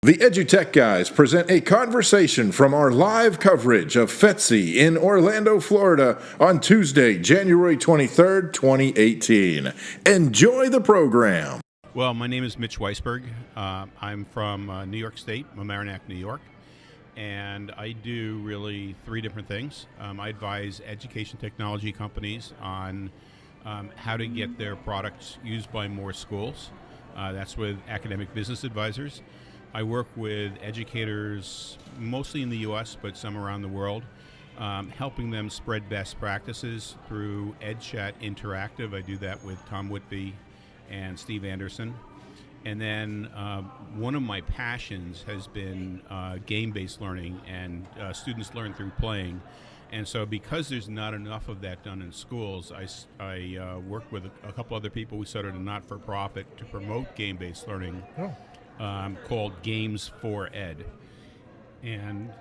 The EduTechGuys present a conversation from our live coverage of FETC in Orlando, Florida on Tuesday, January 23rd, 2018. Enjoy the program. Well, my name is Mitch Weisburgh. I'm from New York State, Mamaroneck, New York, and I do really three different things. I advise education technology companies on how to get their products used by more schools. That's with academic business advisors. I work with educators, mostly in the U.S., but some around the world, helping them spread best practices through EdgeChat Interactive. I do that with Tom Whitby and Steve Anderson. And then one of my passions has been game-based learning, and students learn through playing. And so because there's not enough of that done in schools, I work with a couple other people. We started a not-for-profit to promote game-based learning. Oh. Called Games for Ed, and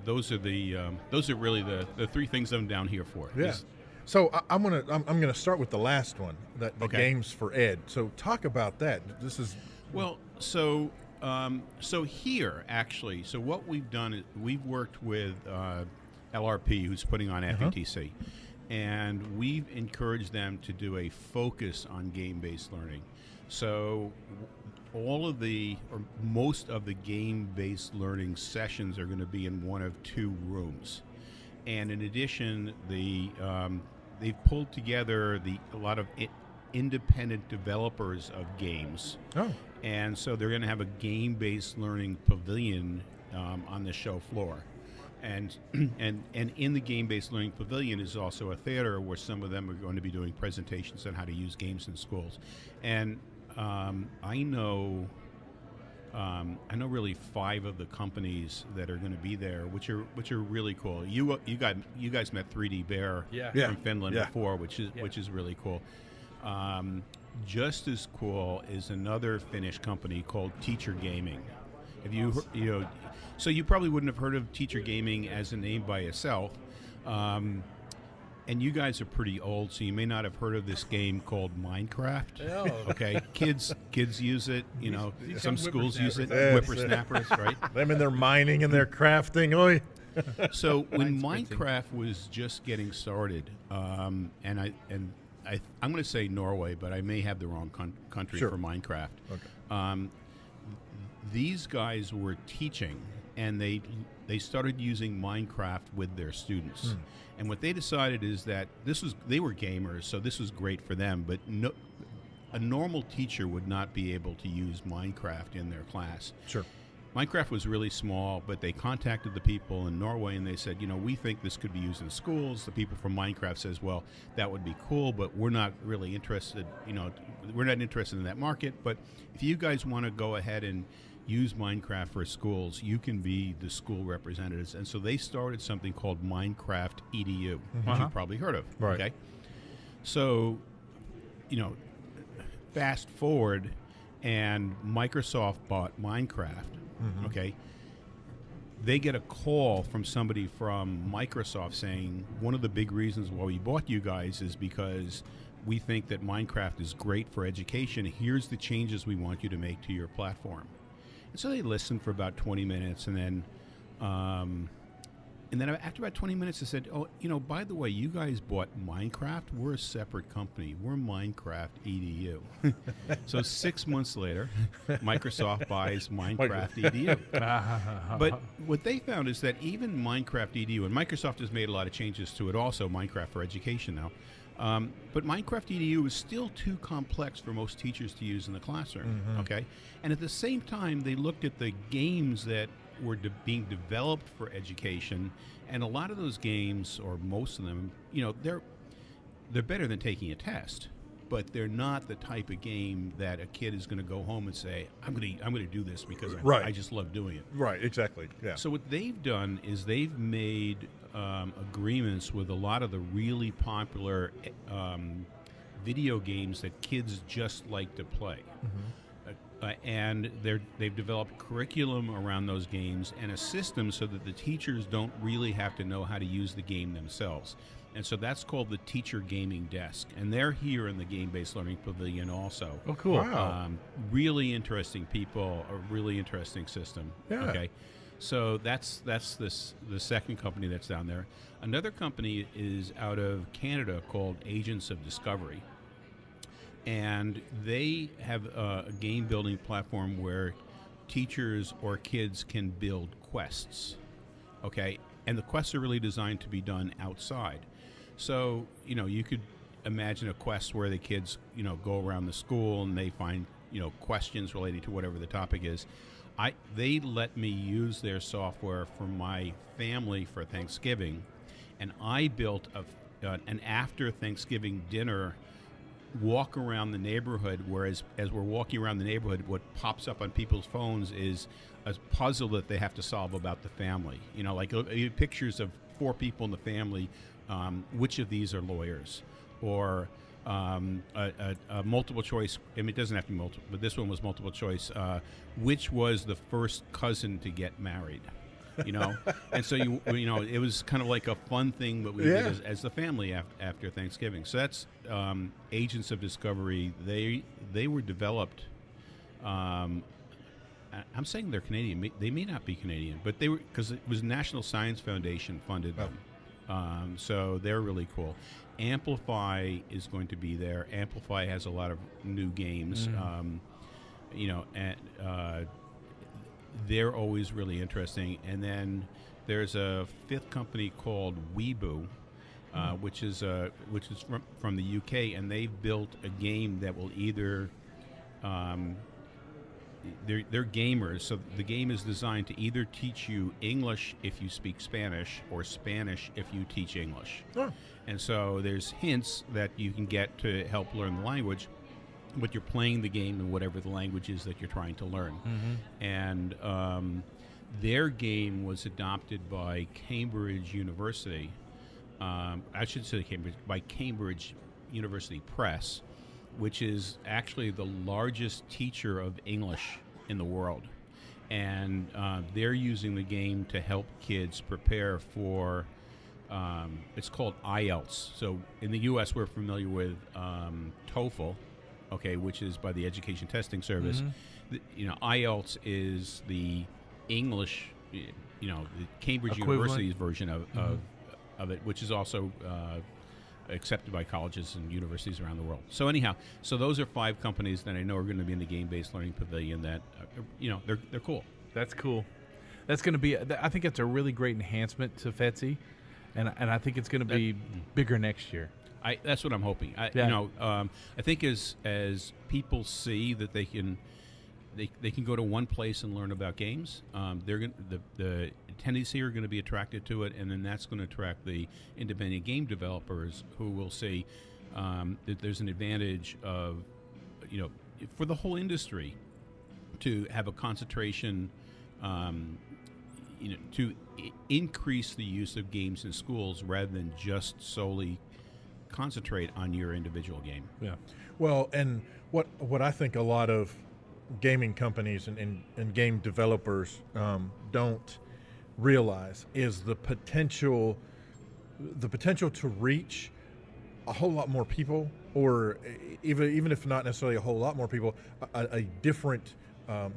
those are really the three things I'm down here for. Yeah. So I'm gonna start with the last one, the Okay. Games for Ed. So talk about that. This is so here actually. So what we've done is we've worked with LRP, who's putting on FETC, and we've encouraged them to do a focus on game-based learning. So all of or most of the game-based learning sessions are going to be in one of two rooms, and in addition, they've pulled together a lot of independent developers of games. Oh. And so they're going to have a game-based learning pavilion on the show floor. And in the game-based learning pavilion is also a theater where some of them are going to be doing presentations on how to use games in schools. And I know really 5 of the companies that are going to be there, which are really cool. You guys met 3D Bear from Finland before, which is really cool. Just as cool is another Finnish company called Teacher Gaming. Have you so you probably wouldn't have heard of Teacher Gaming as a name by itself. And you guys are pretty old, so you may not have heard of this game called Minecraft. Oh. Okay, kids use it. You know, some schools use it. Yes. Whippersnappers, right? them and their mining and their crafting. Oy. So when Minecraft was just getting started, and I'm going to say Norway, but I may have the wrong country Sure. for Minecraft. Okay. These guys were teaching, and they started using Minecraft with their students. And what they decided is that they were gamers, so this was great for them, but a normal teacher would not be able to use Minecraft in their class. Sure. Minecraft was really small, but they contacted the people in Norway and they said, we think this could be used in schools. The people from Minecraft says, well, that would be cool, but we're not really interested, we're not interested in that market. But if you guys want to go ahead and use Minecraft for schools, you can be the school representatives. And so they started something called Minecraft EDU, which you've probably heard of. Right. Okay. So, fast forward, and Microsoft bought Minecraft. Okay. They get a call from somebody from Microsoft saying, one of the big reasons why we bought you guys is because we think that Minecraft is great for education. Here's the changes we want you to make to your platform. And so they listened for about 20 minutes, and then after about 20 minutes, they said, "Oh, by the way, you guys bought Minecraft. We're a separate company. We're Minecraft EDU." So 6 months later, Microsoft buys Minecraft EDU. But what they found is that even Minecraft EDU, and Microsoft has made a lot of changes to it also, Minecraft for Education now, but Minecraft EDU is still too complex for most teachers to use in the classroom, okay? And at the same time, they looked at the games that were being developed for education, and a lot of those games, or most of them, they're better than taking a test, but they're not the type of game that a kid is going to go home and say, I'm going to do this because I just love doing it. Right. Exactly. Yeah. So what they've done is they've made agreements with a lot of the really popular video games that kids just like to play. And they've developed curriculum around those games and a system so that the teachers don't really have to know how to use the game themselves. And so that's called the Teacher Gaming Desk. And they're here in the Game-Based Learning Pavilion also. Oh, cool. Wow. Really interesting people, a really interesting system. Yeah. Okay. So that's the second company that's down there. Another company is out of Canada called Agents of Discovery. And they have a game building platform where teachers or kids can build quests. Okay. And the quests are really designed to be done outside. So, you could imagine a quest where the kids, go around the school and they find, questions relating to whatever the topic is. They let me use their software for my family for Thanksgiving, and I built an after Thanksgiving dinner walk around the neighborhood, whereas as we're walking around the neighborhood, what pops up on people's phones is a puzzle that they have to solve about the family. Like pictures of 4 people in the family. Which of these are lawyers? Or a multiple choice. I mean, it doesn't have to be multiple, but this one was multiple choice. Which was the first cousin to get married? And so it was kind of like a fun thing that we did as the family after Thanksgiving. So that's Agents of Discovery. They were developed. I'm saying they're Canadian. They may not be Canadian, but they were, because it was National Science Foundation funded them. So they're really cool. Amplify is going to be there. Amplify has a lot of new games. They're always really interesting. And then there's a 5th company called Weeboo, which is from the UK, and they've built a game that will either they're gamers, so the game is designed to either teach you English if you speak Spanish or Spanish if you teach English. Oh. And so there's hints that you can get to help learn the language, but you're playing the game in whatever the language is that you're trying to learn. And their game was adopted by Cambridge University. I should say by Cambridge University Press, which is actually the largest teacher of English in the world. And they're using the game to help kids prepare for, it's called IELTS. So in the U.S., we're familiar with TOEFL, which is by the Education Testing Service. IELTS is the English, the Cambridge University's version of it, which is also accepted by colleges and universities around the world. So anyhow, those are 5 companies that I know are going to be in the Game-Based Learning Pavilion that, they're cool. That's cool. That's going to be, I think it's a really great enhancement to FETC, and I think it's going to be bigger next year. That's what I'm hoping. I think as people see that they can go to one place and learn about games, the attendees here are going to be attracted to it, and then that's going to attract the independent game developers who will see that there's an advantage of, for the whole industry to have a concentration, to increase the use of games in schools rather than just solely concentrate on your individual game. Yeah. Well, and what I think a lot of gaming companies and game developers don't realize is the potential to reach a whole lot more people, or even if not necessarily a whole lot more people, a different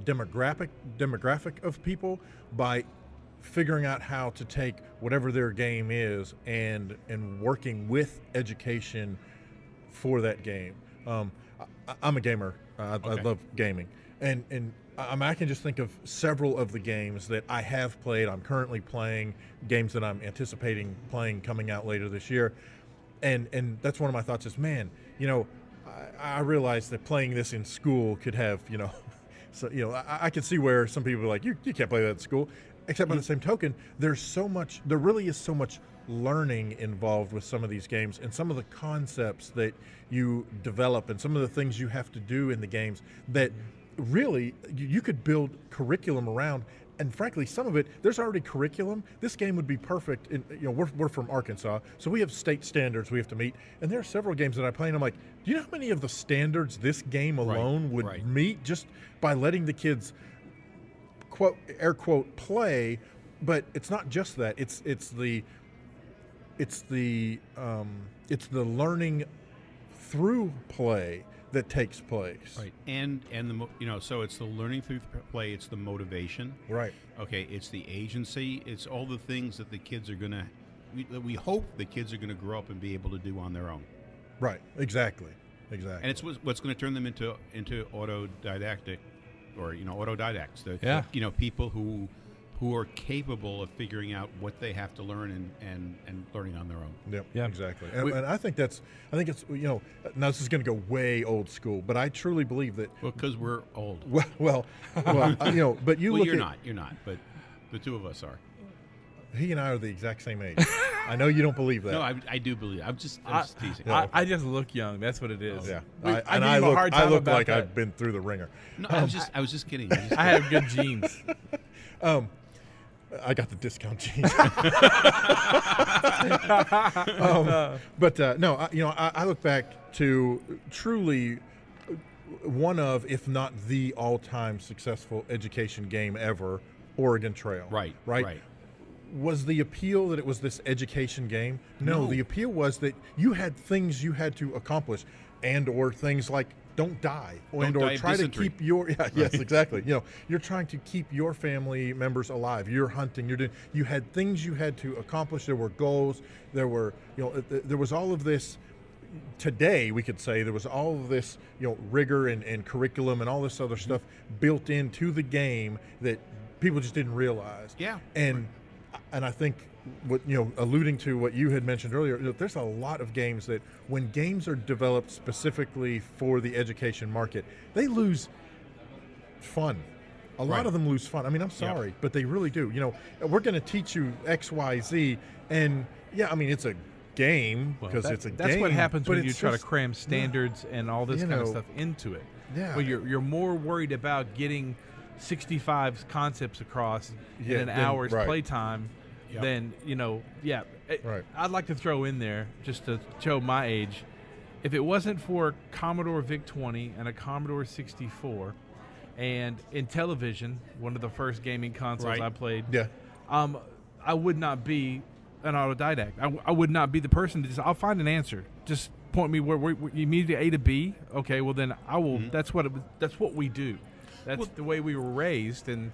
demographic of people by figuring out how to take whatever their game is and working with education for that game. I'm a gamer. I love gaming, and I can just think of several of the games that I have played. I'm currently playing games that I'm anticipating playing coming out later this year, and that's one of my thoughts is, man, I realize that playing this in school could have, so I could see where some people are like, you can't play that at school. Except by the same token, there really is so much learning involved with some of these games, and some of the concepts that you develop and some of the things you have to do in the games that really you could build curriculum around. And frankly, some of it, there's already curriculum. This game would be perfect. We're from Arkansas, so we have state standards we have to meet. And there are several games that I play, and I'm like, do you know how many of the standards this game alone would meet just by letting the kids, quote, air quote, play? But it's not just that. It's it's the learning through play that takes place. Right, and so it's the learning through play. It's the motivation. Right. Okay, it's the agency. It's all the things that the kids are gonna. We hope the kids are gonna grow up and be able to do on their own. Right. Exactly. And it's what's going to turn them into autodidactic, or autodidacts. People who are capable of figuring out what they have to learn and learning on their own. Yep. Yeah. Exactly. And I think it's now this is going to go way old school, but I truly believe that. Well, because we're old. Well, but you Well, look you're not, but the two of us are. He and I are the exact same age. I know you don't believe that. No, I do believe. I'm just teasing. I just look young. That's what it is. Yeah. I give him a hard time I look about like that. I've been through the ringer. No, I was just kidding. I have good genes. I got the discount jeans. I look back to truly one of, if not the all-time successful education game ever, Oregon Trail. Right. Was the appeal that it was this education game? No, the appeal was that you had things you had to accomplish, or things like don't die, or try to keep your yes, exactly. You're trying to keep your family members alive. You're hunting. You had things you had to accomplish. There were goals. There were there was all of this. Today we could say there was all of this rigor and curriculum and all this other stuff built into the game that people just didn't realize. Yeah. And I think what alluding to what you had mentioned earlier, there's a lot of games that when games are developed specifically for the education market, they lose fun. A lot of them lose fun. I mean, I'm sorry, but they really do. We're going to teach you X, Y, Z, and it's a game because it's a game. That's what happens when you try to cram standards and all this kind of stuff into it. Yeah. Well, you're more worried about getting 65 concepts across in an hour's playtime than Right. I'd like to throw in there, just to show my age, if it wasn't for Commodore VIC-20 and a Commodore 64 and Intellivision, one of the first gaming consoles I played, I would not be an autodidact. I would not be the person to just, I'll find an answer. Just point me where you need to A to B. Okay, well then I will. That's what we do. That's the way we were raised, and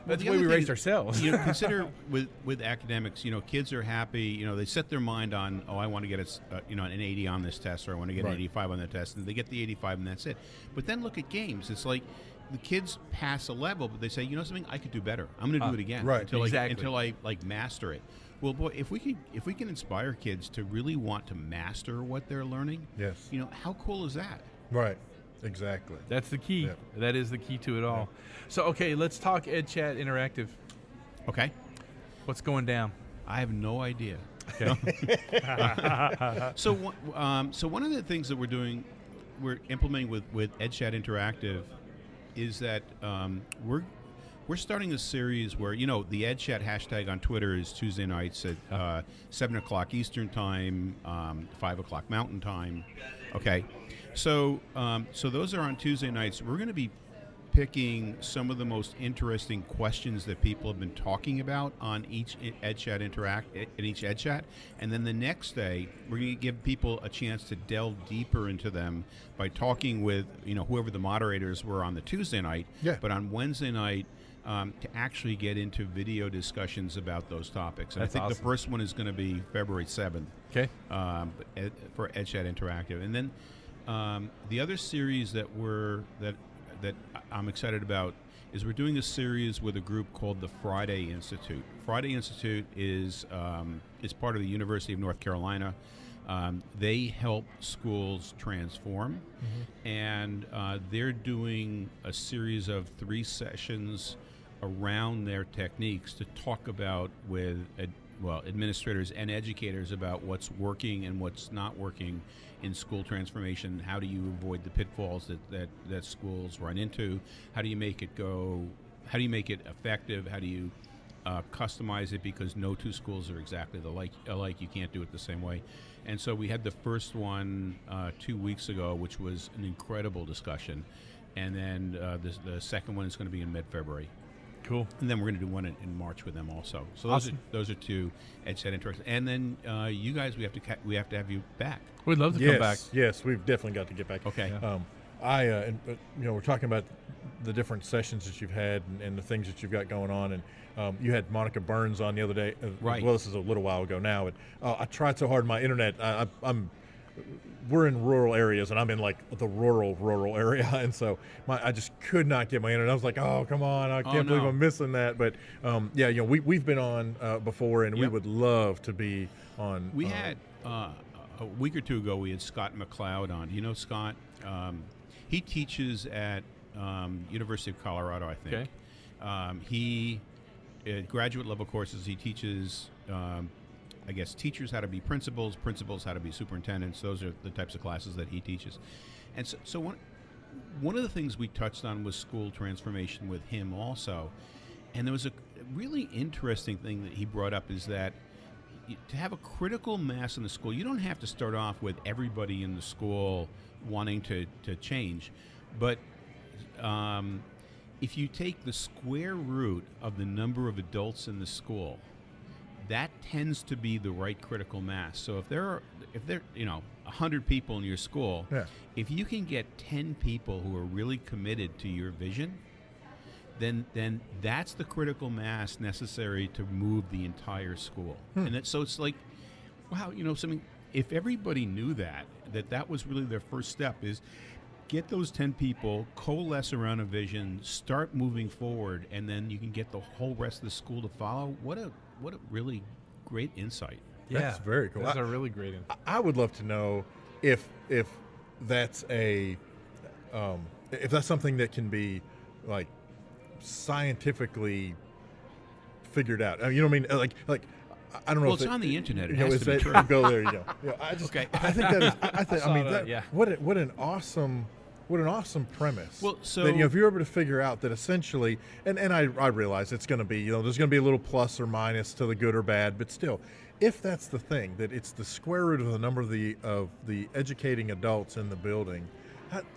that's the way we raised ourselves. Consider with academics, kids are happy. They set their mind on, I want to get an 80 on this test, or I want to get an 85 on the test, and they get the 85, and that's it. But then look at games. It's like the kids pass a level, but they say, something, I could do better. I'm going to do it again until I master it. Well, boy, if we can inspire kids to really want to master what they're learning, yes, how cool is that? Right. Exactly. That's the key. Yep. That is the key to it all. So, okay, let's talk EdgeChat Interactive. Okay. What's going down? I have no idea. Okay. So one of the things that we're implementing with EdgeChat Interactive is that we're starting a series where, the EdgeChat hashtag on Twitter is Tuesday nights at 7 o'clock Eastern Time, 5 o'clock Mountain Time. Okay. So those are on Tuesday nights. We're going to be picking some of the most interesting questions that people have been talking about on each EdgeChat each EdgeChat, and then the next day we're going to give people a chance to delve deeper into them by talking with whoever the moderators were on the Tuesday night. Yeah. But on Wednesday night, to actually get into video discussions about those topics. And That's I think awesome. the first one is going to be February 7th. Okay. For EdgeChat Interactive, and then the other series that I'm excited about is we're doing a series with a group called the Friday Institute. Friday Institute is part of the University of North Carolina. They help schools transform, and they're doing a series of 3 sessions around their techniques to talk about with administrators and educators about what's working and what's not working in school transformation. How do you avoid the pitfalls that schools run into? How do you make it go? How do you make it effective? How do you customize it, because no two schools are exactly alike. You can't do it the same way. And so we had the first one 2 weeks ago, which was an incredible discussion. And then the second one is going to be in mid-February. Cool. And then we're going to do one in March with them also. So Awesome. those are two EdgeChat interactions. And then you guys, we have to have you back. We'd love to Yes, come back. yes, we've definitely got to get back. Okay. We're talking about the different sessions that you've had and the things that you've got going on, and you had Monica Burns on the other day. Right. Well, this is a little while ago now. And I tried so hard. My internet. We're in rural areas, and I'm in like the rural area, and so I just could not get my internet. I was like, oh, come on, I can't believe I'm missing that. But we've been on before, and we would love to be on. We had a week or two ago. We had Scott McLeod on. You know Scott? He teaches at University of Colorado, I think. Okay. He at graduate level courses. He teaches. I guess teachers how to be principals how to be superintendents. Those are the types of classes that he teaches. And so one of the things we touched on was school transformation with him also. And there was a really interesting thing that he brought up is that to have a critical mass in the school, you don't have to start off with everybody in the school wanting to change. But if you take the square root of the number of adults in the school, that tends to be the right critical mass. So if there are 100 people in your school, if you can get 10 people who are really committed to your vision, then that's the critical mass necessary to move the entire school. And so it's like, wow, something. If everybody knew that was really their first step, is get those 10 people, coalesce around a vision, start moving forward, and then you can get the whole rest of the school to follow. What a really great insight. That's very cool. That's a really great insight. I would love to know if that's if that's something that can be like scientifically figured out. You know what I mean? Like I don't know. Well, if it's on the internet. It has has to be true. Go there. You go. I think that is. What an awesome premise. Well, so that, if you're able to figure out that essentially, and I realize it's going to be, there's going to be a little plus or minus to the good or bad, but still, if that's the thing, that it's the square root of the number of the educating adults in the building,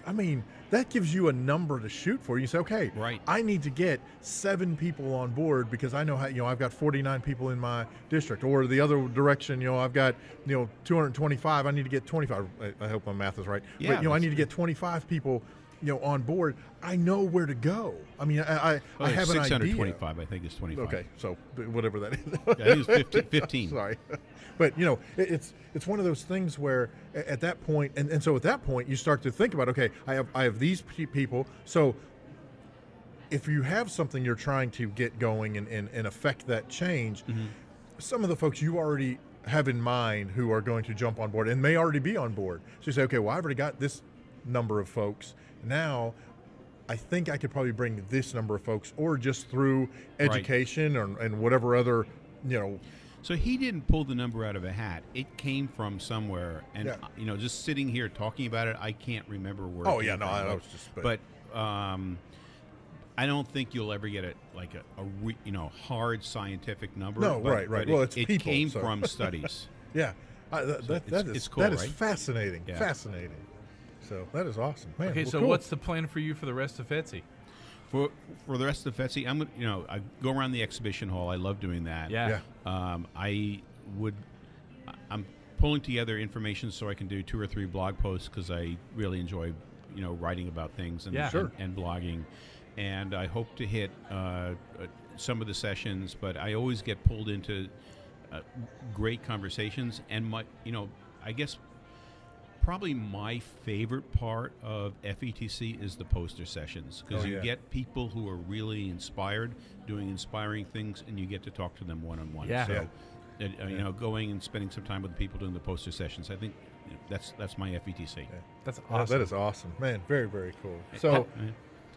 I mean, that gives you a number to shoot for. You say, okay, right, I need to get 7 people on board because I know how, I've got 49 people in my district, or the other direction, I've got, 225. I need to get 25. I hope my math is right. Yeah, but, I need to get 25 people, on board. I know where to go. I mean, I have an idea. 625, I think, is 25. Okay, so whatever that is. Yeah, I think it's 15. Sorry. But, it's one of those things where at that point, and so at that point, you start to think about, okay, I have these people. So if you have something you're trying to get going and affect that change, some of the folks you already have in mind who are going to jump on board and may already be on board. So you say, okay, well, I've already got this number of folks. Now, I think I could probably bring this number of folks, or just through education and whatever other, So he didn't pull the number out of a hat. It came from somewhere. And, just sitting here talking about it, I can't remember where it came from. I was just... But I don't think you'll ever get a hard scientific number. No, but, right. But Well, it people, came from studies. Yeah. It's cool, that is right? fascinating. Yeah. Fascinating. So that is awesome. Man, Okay, well, so cool. what's the plan for you for the rest of FETC? For the rest of FETC, I go around the exhibition hall. I love doing that. Yeah. I'm pulling together information so I can do 2 or 3 blog posts because I really enjoy, writing about things and blogging. And I hope to hit some of the sessions, but I always get pulled into great conversations. And I guess probably my favorite part of FETC is the poster sessions, because you get people who are really inspired, doing inspiring things, and you get to talk to them one-on-one. So, going and spending some time with the people doing the poster sessions, I think that's my FETC. Yeah. That's awesome. That is awesome, man. Very, very cool. So,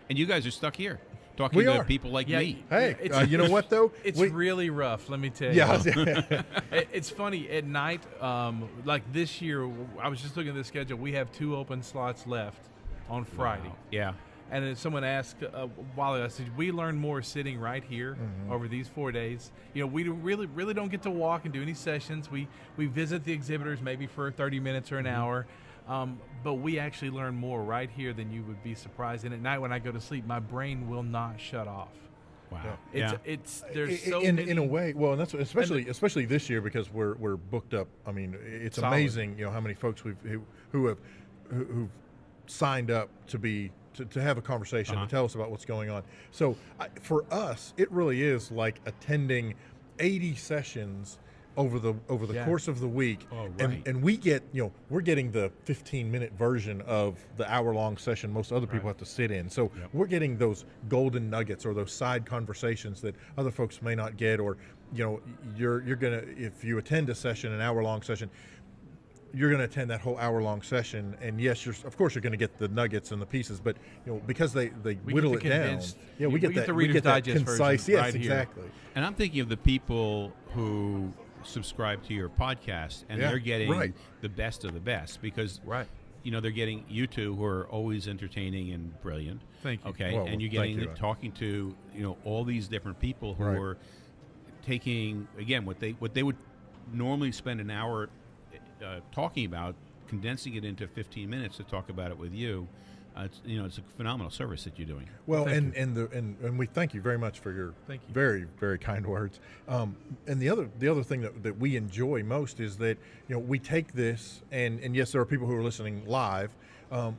and you guys are stuck here talking to people like me. Hey, you know what though? It's really rough. Let me tell you. Yeah. It's funny at night. Like this year, I was just looking at the schedule. We have 2 open slots left on Friday. Wow. Yeah. And then someone asked a while ago, I said, we learn more sitting right here over these 4 days. We really don't get to walk and do any sessions. We visit the exhibitors maybe for 30 minutes or an hour. But we actually learn more right here than you would be surprised. And at night when I go to sleep, my brain will not shut off. Wow. It's there's so in many. a way. Well, and that's especially this year because we're booked up. I mean, it's Solid. amazing, how many folks who've signed up to have a conversation to tell us about what's going on. So for us, it really is like attending 80 sessions over the course of the week. Oh, right. And we get, we're getting the 15-minute version of the hour-long session most other people have to sit in. So we're getting those golden nuggets or those side conversations that other folks may not get, or you're gonna, if you attend a session, an hour-long session, you're going to attend that whole hour-long session, and yes, of course you're going to get the nuggets and the pieces, but because they whittle it down, we get the Reader's Digest concise. version Yes, right exactly. Here. And I'm thinking of the people who subscribe to your podcast, and they're getting the best of the best because they're getting you two who are always entertaining and brilliant. Thank you. Okay, well, and you're getting talking to all these different people who are taking again what they would normally spend an hour talking about, condensing it into 15 minutes to talk about it with you. It's a phenomenal service that you're doing. Well, and we thank you very much for your very, very kind words. And the other thing that we enjoy most is that we take this and yes, there are people who are listening live.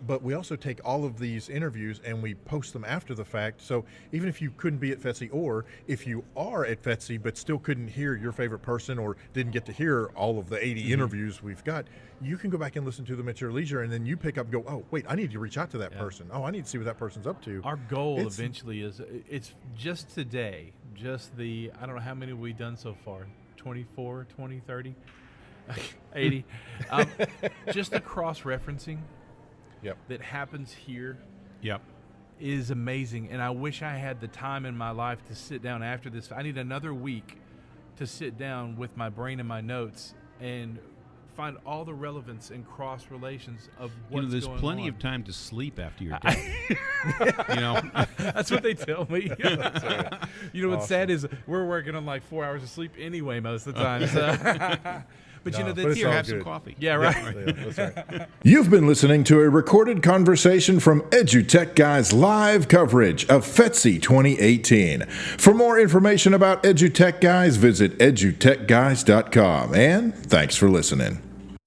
But we also take all of these interviews and we post them after the fact. So even if you couldn't be at FETC, or if you are at FETC but still couldn't hear your favorite person or didn't get to hear all of the 80 interviews we've got, you can go back and listen to them at your leisure, and then you pick up and go, oh, wait, I need to reach out to that person. Oh, I need to see what that person's up to. Our goal eventually is, it's just today, I don't know how many we've done so far, 24, 20, 30, 80. Just the cross-referencing that happens here is amazing, and I wish I had the time in my life to sit down after this. I need another week to sit down with my brain and my notes and find all the relevance and cross relations of what's there's going plenty on. of time to sleep after your day. That's what they tell me. What's sad is we're working on like 4 hours of sleep anyway most of the time. So. But it's here, all have good. some coffee. Yeah, right. That's right. You've been listening to a recorded conversation from EduTechGuys live coverage of FETC 2018. For more information about EduTechGuys, visit edutechguys.com. And thanks for listening.